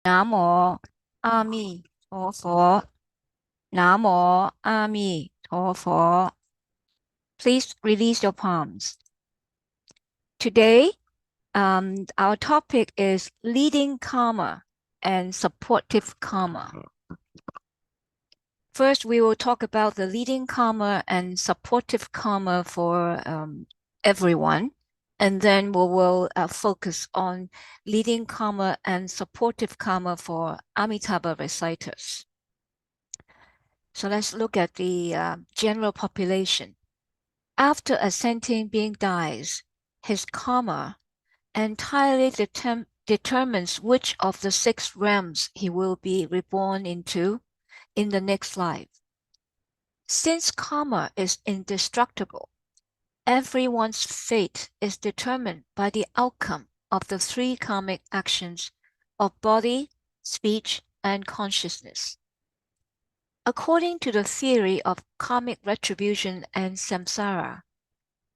南无阿弥陀佛。南无阿弥陀佛. Please release your palms. Today, our topic is leading karma and supportive karma. First, we will talk about the leading karma and supportive karma for everyone. And then we will focus on leading karma and supportive karma for Amitabha reciters. So let's look at the general population. After a sentient being dies, his karma entirely determines which of the 6 realms he will be reborn into in the next life. Since karma is indestructible, everyone's fate is determined by the outcome of the 3 karmic actions of body, speech, and consciousness. According to the theory of karmic retribution and samsara,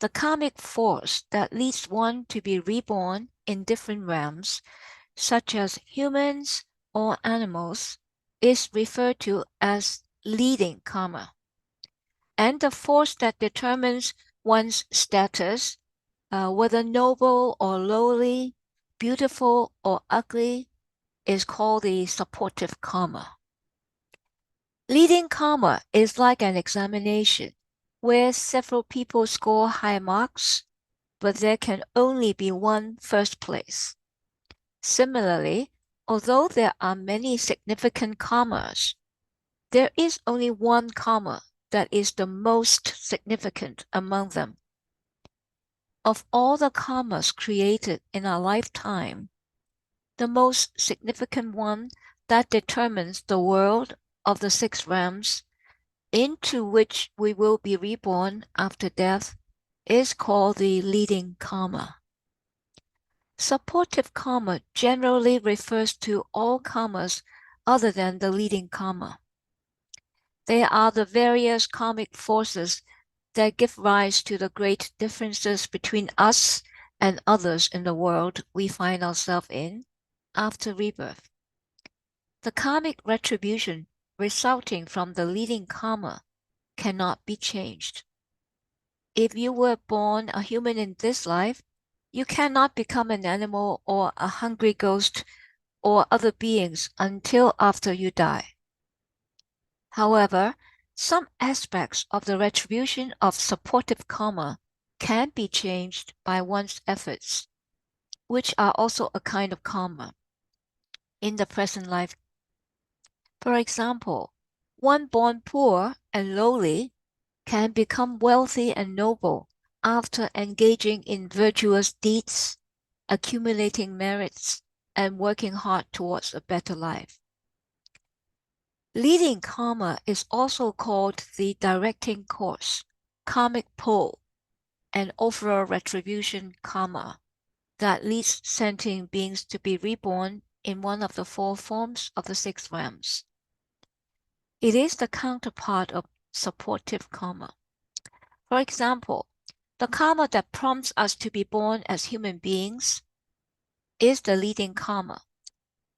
the karmic force that leads one to be reborn in different realms, such as humans or animals, is referred to as leading karma. And the force that determines one's status, whether noble or lowly, beautiful or ugly, is called the supportive karma. Leading karma is like an examination where several people score high marks, but there can only be one first place. Similarly, although there are many significant karmas, there is only one karma that is the most significant among them. Of all the karmas created in our lifetime, the most significant one that determines the world of the 6 realms into which we will be reborn after death is called the leading karma. Supportive karma generally refers to all karmas other than the leading karma. They are the various karmic forces that give rise to the great differences between us and others in the world we find ourselves in after rebirth. The karmic retribution resulting from the leading karma cannot be changed. If you were born a human in this life, you cannot become an animal or a hungry ghost or other beings until after you die. However, some aspects of the retribution of supportive karma can be changed by one's efforts, which are also a kind of karma in the present life. For example, one born poor and lowly can become wealthy and noble after engaging in virtuous deeds, accumulating merits, and working hard towards a better life. Leading karma is also called the directing course, karmic pull, and overall retribution karma that leads sentient beings to be reborn in one of the 4 forms of the 6 realms. It is the counterpart of supportive karma. For example, the karma that prompts us to be born as human beings is the leading karma,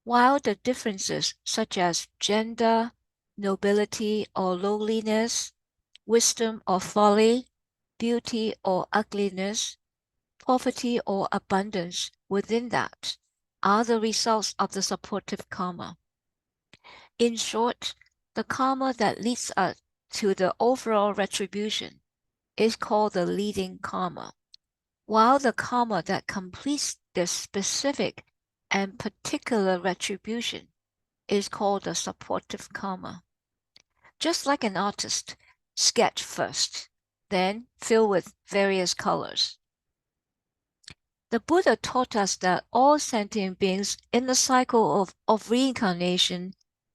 while the differences such as gender, nobility or lowliness, wisdom or folly, beauty or ugliness, poverty or abundance within that are the results of the supportive karma. In short, the karma that leads us to the overall retribution is called the leading karma, while the karma that completes the specific and particular retribution is called the supportive karma. Just like an artist, sketch first, then fill with various colors. The Buddha taught us that all sentient beings in the cycle of reincarnation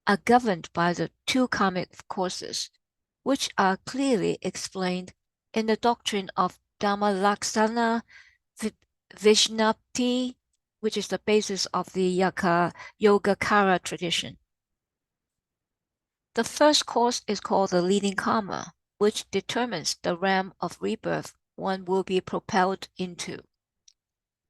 are governed by the 2 karmic courses, which are clearly explained in the doctrine of Dharma Laksana Vishnapti, which is the basis of the Yogacara tradition. The first course is called the leading karma, which determines the realm of rebirth one will be propelled into.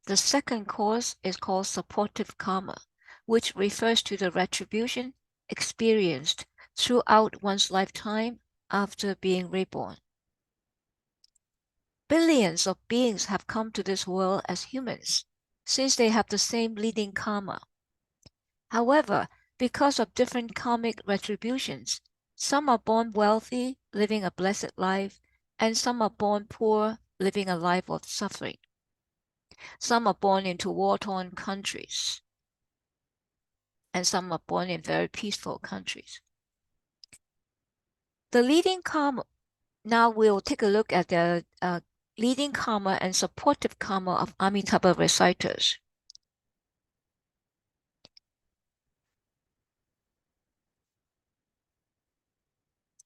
The second course is called supportive karma, which refers to the retribution experienced throughout one's lifetime after being reborn. Billions of beings have come to this world as humans, since they have the same leading karma. However, because of different karmic retributions, some are born wealthy, living a blessed life, and some are born poor, living a life of suffering. Some are born into war-torn countries, and some are born in very peaceful countries. The leading karma, now we'll take a look at the leading karma and supportive karma of Amitabha reciters.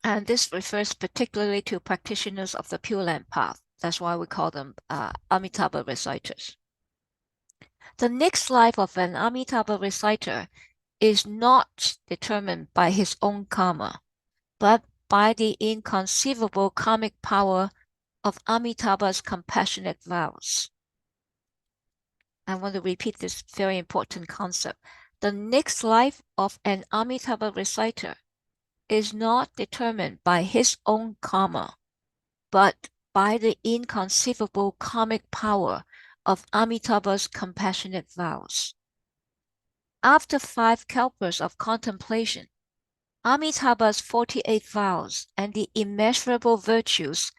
And this refers particularly to practitioners of the Pure Land path. That's why we call them Amitabha reciters. The next life of an Amitabha reciter is not determined by his own karma, but by the inconceivable karmic power of Amitabha's compassionate vows. I want to repeat this very important concept. The next life of an Amitabha reciter is not determined by his own karma, but by the inconceivable karmic power of Amitabha's compassionate vows. After 5 kalpas of contemplation, Amitabha's 48 vows and the immeasurable virtues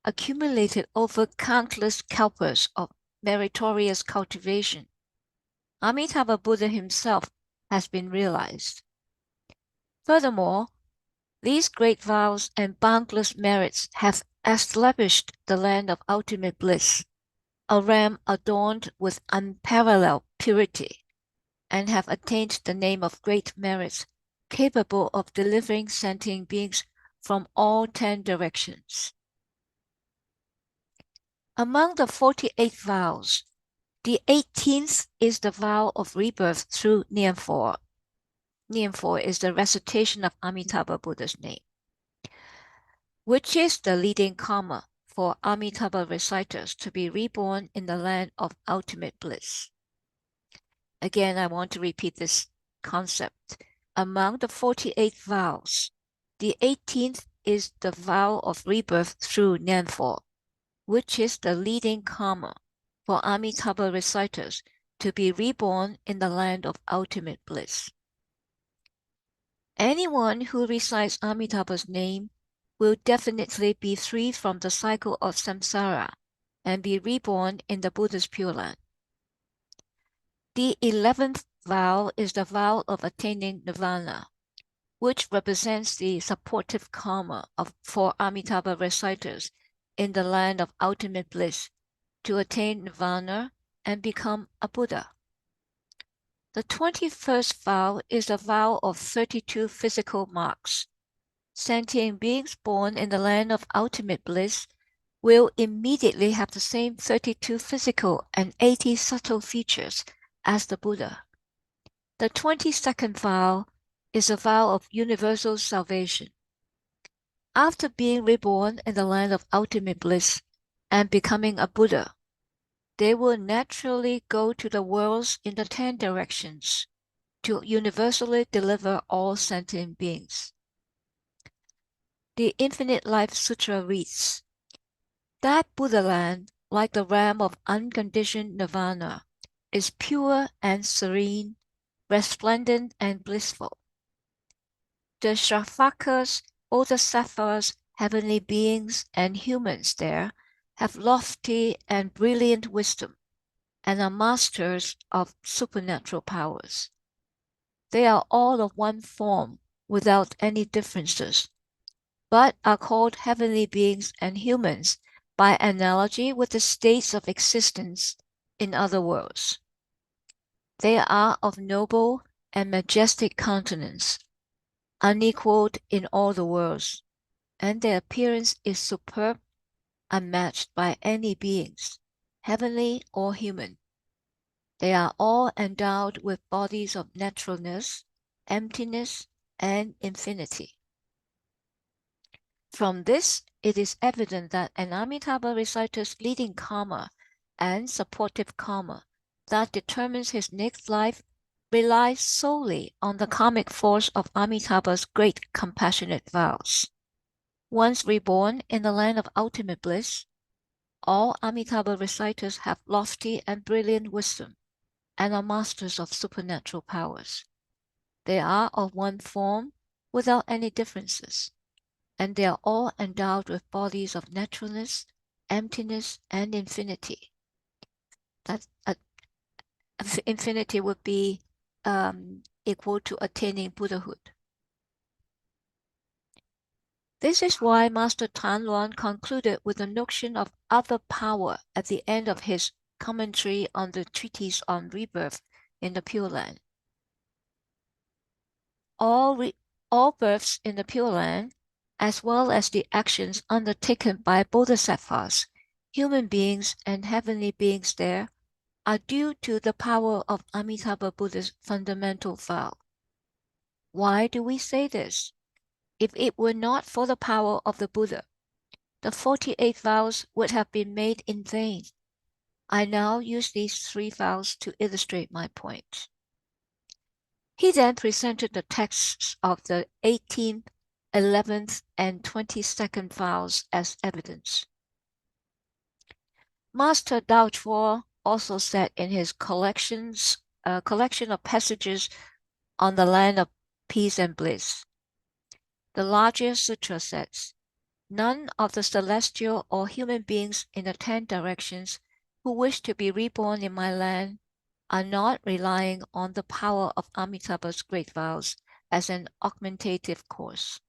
accumulated over countless kalpas of meritorious cultivation, Amitabha Buddha himself has been realized. Furthermore, these great vows and boundless merits have established the land of ultimate bliss, a realm adorned with unparalleled purity, and have attained the name of great merits, capable of delivering sentient beings from all 10 directions. Among the 48 vows, the 18th is the vow of rebirth through Nianfo. Nianfo is the recitation of Amitabha Buddha's name, which is the leading karma for Amitabha reciters to be reborn in the land of ultimate bliss. Again, I want to repeat this concept. Among the 48 vows, the 18th is the vow of rebirth through Nianfo, which is the leading karma for Amitabha reciters to be reborn in the land of ultimate bliss. Anyone who recites Amitabha's name will definitely be free from the cycle of samsara and be reborn in the Buddha's Pure Land. The 11th vow is the vow of attaining nirvana, which represents the supportive karma for Amitabha reciters in the land of ultimate bliss to attain nirvana and become a Buddha. The 21st vow is a vow of 32 physical marks. Sentient beings born in the land of ultimate bliss will immediately have the same 32 physical and 80 subtle features as the Buddha. The 22nd vow is a vow of universal salvation. After being reborn in the land of ultimate bliss and becoming a Buddha, they will naturally go to the worlds in the 10 directions to universally deliver all sentient beings. The Infinite Life Sutra reads, that Buddha land, like the realm of unconditioned nirvana, is pure and serene, resplendent and blissful. The Shavakas, Bodhisattvas, heavenly beings, and humans there have lofty and brilliant wisdom and are masters of supernatural powers. They are all of one form without any differences, but are called heavenly beings and humans by analogy with the states of existence in other worlds. They are of noble and majestic countenance, unequaled in all the worlds, and their appearance is superb, unmatched by any beings, heavenly or human. They are all endowed with bodies of naturalness, emptiness, and infinity. From this, it is evident that an Amitabha reciter's leading karma and supportive karma that determines his next life relies solely on the karmic force of Amitabha's great compassionate vows. Once reborn in the land of ultimate bliss, all Amitabha reciters have lofty and brilliant wisdom and are masters of supernatural powers. They are of one form without any differences, and they are all endowed with bodies of naturalness, emptiness, and infinity. That infinity would be equal to attaining Buddhahood. This is why Master Tan Luan concluded with the notion of other power at the end of his commentary on the treatise on rebirth in the Pure Land. All births in the Pure Land, as well as the actions undertaken by bodhisattvas, human beings, and heavenly beings there, are due to the power of Amitabha Buddha's fundamental vow. Why do we say this? If it were not for the power of the Buddha, the 48 vows would have been made in vain. I now use these 3 vows to illustrate my point. He then presented the texts of the 18th, 11th, and 22nd vows as evidence. Master Dao Chuo also said in his collection of passages on the land of peace and bliss. The larger sutra says, none of the celestial or human beings in the 10 directions who wish to be reborn in my land are not relying on the power of Amitabha's great vows as an augmentative course.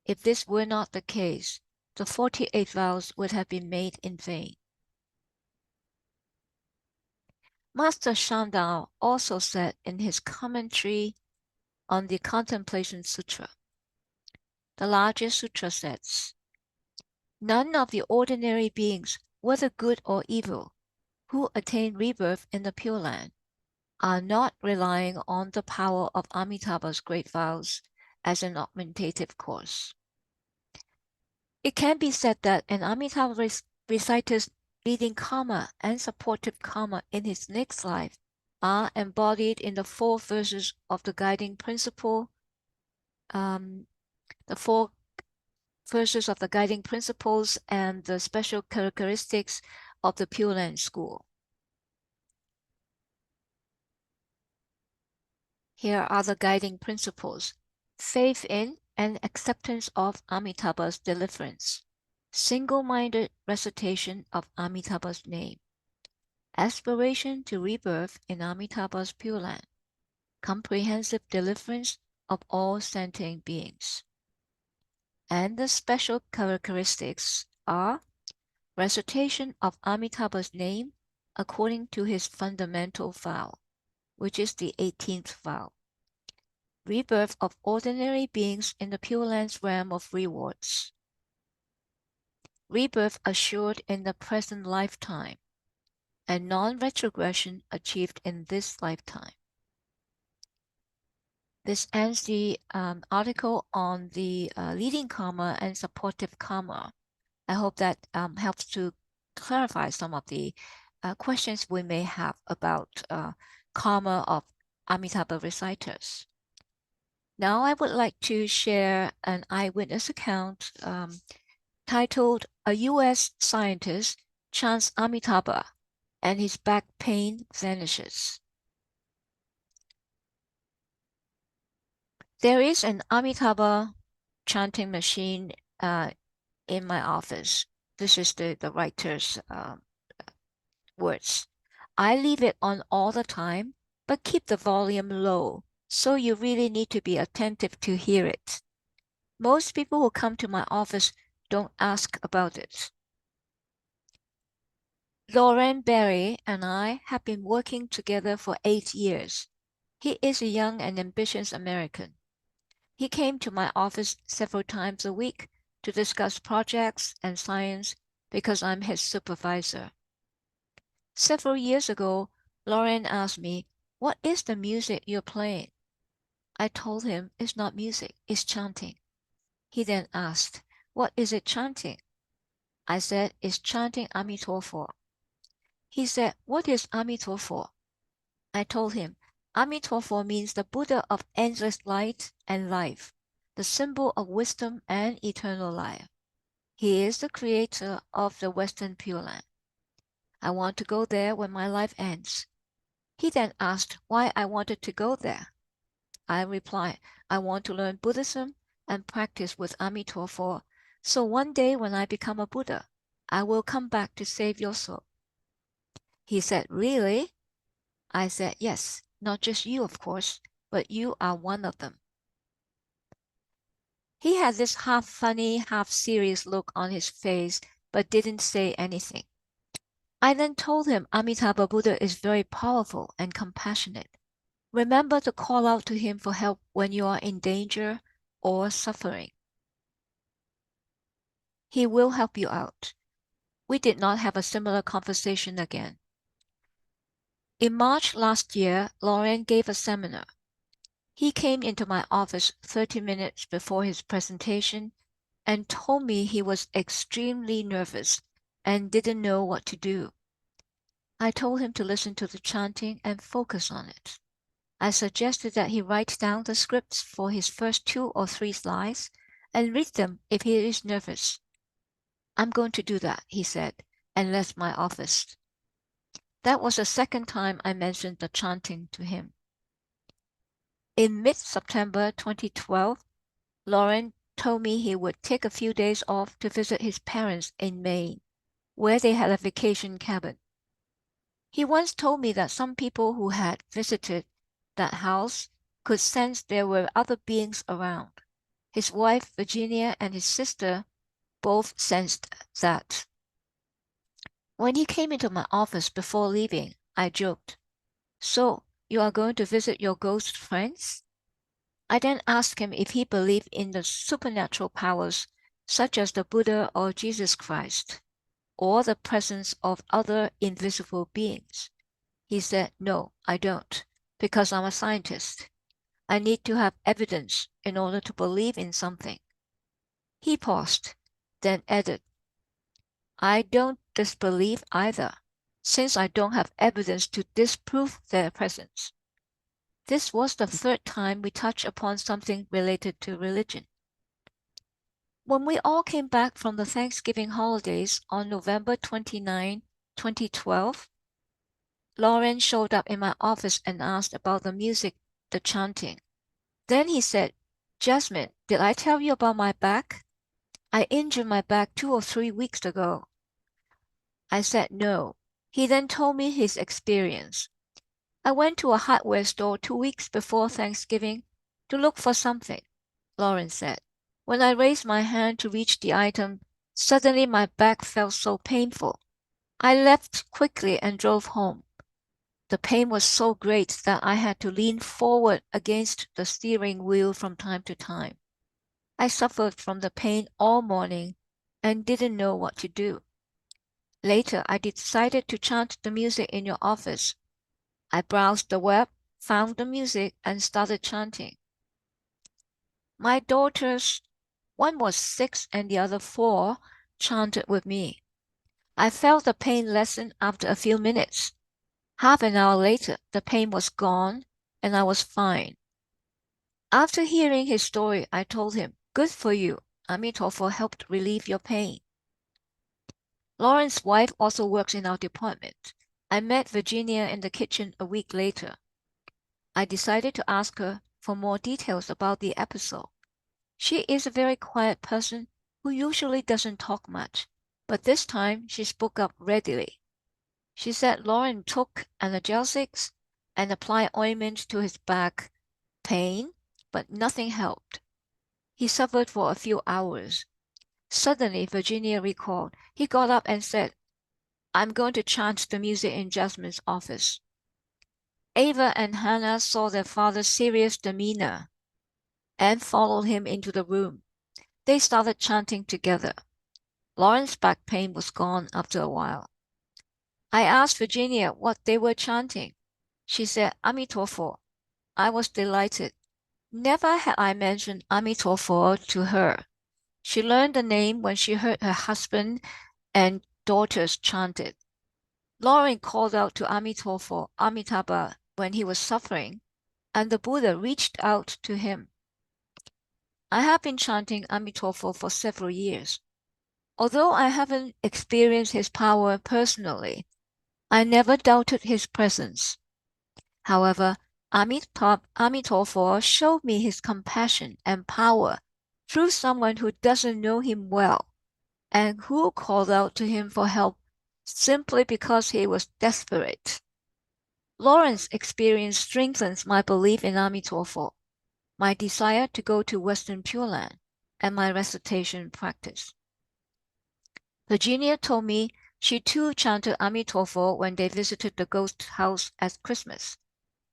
If this were not the case, the 48 vows would have been made in vain. Master Shandao also said in his commentary on the Contemplation Sutra, the larger sutra says, none of the ordinary beings, whether good or evil, who attain rebirth in the Pure Land, are not relying on the power of Amitabha's great vows as an augmentative course. It can be said that an Amitabha reciter's leading karma and supportive karma in his next life are embodied in the 4 verses of the guiding principle, the 4 verses of the guiding principles and the special characteristics of the Pure Land school. Here are the guiding principles: faith in and acceptance of Amitabha's deliverance, single-minded recitation of Amitabha's name, aspiration to rebirth in Amitabha's Pure Land, comprehensive deliverance of all sentient beings. And the special characteristics are recitation of Amitabha's name according to his fundamental vow, which is the 18th vow. Rebirth of ordinary beings in the Pure Land's realm of rewards. Rebirth assured in the present lifetime, and non-retrogression achieved in this lifetime. This ends the article on the leading karma and supportive karma. I hope that helps to clarify some of the questions we may have about karma of Amitabha reciters. Now I would like to share an eyewitness account titled, A U.S. Scientist Chants Amitabha and His Back Pain Vanishes. There is an Amitabha chanting machine in my office. This is the writer's words. I leave it on all the time, but keep the volume low, so you really need to be attentive to hear it. Most people who come to my office don't ask about it. Lauren Berry and I have been working together for 8 years. He is a young and ambitious American. He came to my office several times a week to discuss projects and science because I'm his supervisor. Several years ago, Lauren asked me, "What is the music you're playing?" I told him it's not music, it's chanting. He then asked, "What is it chanting?" I said, "It's chanting Amitofo." He said, "What is Amitofo?" I told him, Amitabha means the Buddha of endless light and life, the symbol of wisdom and eternal life. He is the creator of the Western Pure Land. I want to go there when my life ends. He then asked why I wanted to go there. I replied, I want to learn Buddhism and practice with Amitabha, so one day when I become a Buddha, I will come back to save your soul. He said, really? I said, yes, not just you, of course, but you are one of them. He had this half funny, half serious look on his face, but didn't say anything. I then told him Amitabha Buddha is very powerful and compassionate. Remember to call out to him for help when you are in danger or suffering. He will help you out. We did not have a similar conversation again. In March last year, Lauren gave a seminar. He came into my office 30 minutes before his presentation and told me he was extremely nervous and didn't know what to do. I told him to listen to the chanting and focus on it. I suggested that he write down the scripts for his first 2 or 3 slides and read them if he is nervous. I'm going to do that, he said, and left my office. That was the second time I mentioned the chanting to him. In mid-September 2012, Lauren told me he would take a few days off to visit his parents in Maine, where they had a vacation cabin. He once told me that some people who had visited that house could sense there were other beings around. His wife, Virginia, and his sister both sensed that. When he came into my office before leaving, I joked, "So, you are going to visit your ghost friends?" I then asked him if he believed in the supernatural powers such as the Buddha or Jesus Christ, or the presence of other invisible beings. He said, "No, I don't, because I'm a scientist. I need to have evidence in order to believe in something." He paused, then added, "I don't disbelieve either, since I don't have evidence to disprove their presence." This was the third time we touched upon something related to religion. When we all came back from the Thanksgiving holidays on November 29, 2012, Lauren showed up in my office and asked about the music, the chanting. Then he said, "Jasmine, did I tell you about my back? I injured my back 2 or 3 weeks ago." I said no. He then told me his experience. "I went to a hardware store 2 weeks before Thanksgiving to look for something," Lauren said. "When I raised my hand to reach the item, suddenly my back felt so painful. I left quickly and drove home. The pain was so great that I had to lean forward against the steering wheel from time to time. I suffered from the pain all morning and didn't know what to do. Later, I decided to chant the music in your office. I browsed the web, found the music, and started chanting. My daughters, one was 6 and the other 4, chanted with me. I felt the pain lessen after a few minutes. Half an hour later, the pain was gone and I was fine." After hearing his story, I told him, "Good for you. Amitabha helped relieve your pain." Lauren's wife also works in our department. I met Virginia in the kitchen a week later. I decided to ask her for more details about the episode. She is a very quiet person who usually doesn't talk much, but this time she spoke up readily. She said Lauren took analgesics and applied ointment to his back pain, but nothing helped. He suffered for a few hours. Suddenly, Virginia recalled, he got up and said, "I'm going to chant the music in Jasmine's office." Ava and Hannah saw their father's serious demeanor and followed him into the room. They started chanting together. Lauren's back pain was gone after a while. I asked Virginia what they were chanting. She said, "Amitabha." I was delighted. Never had I mentioned Amitabha to her. She learned the name when she heard her husband and daughters chant it. Lauren called out to Amitabha when he was suffering, and the Buddha reached out to him. I have been chanting Amitofo for several years. Although I haven't experienced his power personally, I never doubted his presence. However, Amitofo showed me his compassion and power through someone who doesn't know him well and who called out to him for help simply because he was desperate. Lawrence's experience strengthens my belief in Amitofo, my desire to go to Western Pure Land, and my recitation practice. Virginia told me she too chanted Amitofo when they visited the ghost house at Christmas.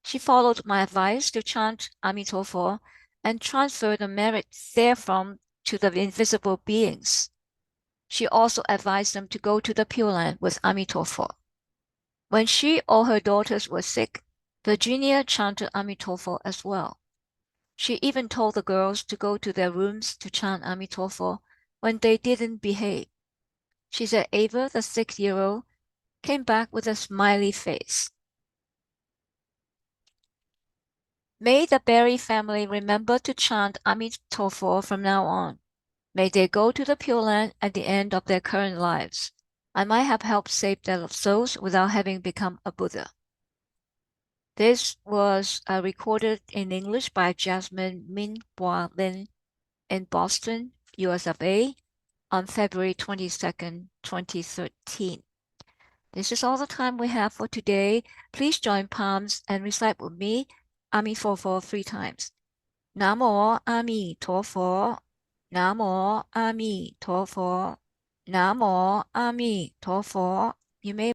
She followed my advice to chant Amitofo and transfer the merit therefrom to the invisible beings. She also advised them to go to the Pure Land with Amitofo. When she or her daughters were sick, Virginia chanted Amitofo as well. She even told the girls to go to their rooms to chant Amitofo when they didn't behave. She said Ava, the 6-year-old, came back with a smiley face. May the Berry family remember to chant Amitofo from now on. May they go to the Pure Land at the end of their current lives. I might have helped save their souls without having become a Buddha. This was recorded in English by Jasmine Minhua Lin in Boston, US of A, on February 22nd, 2013. This is all the time we have for today. Please join palms and recite with me Amitofo 3 times. Namo Amitofo, Namo Amitofo, Namo Amitofo. You may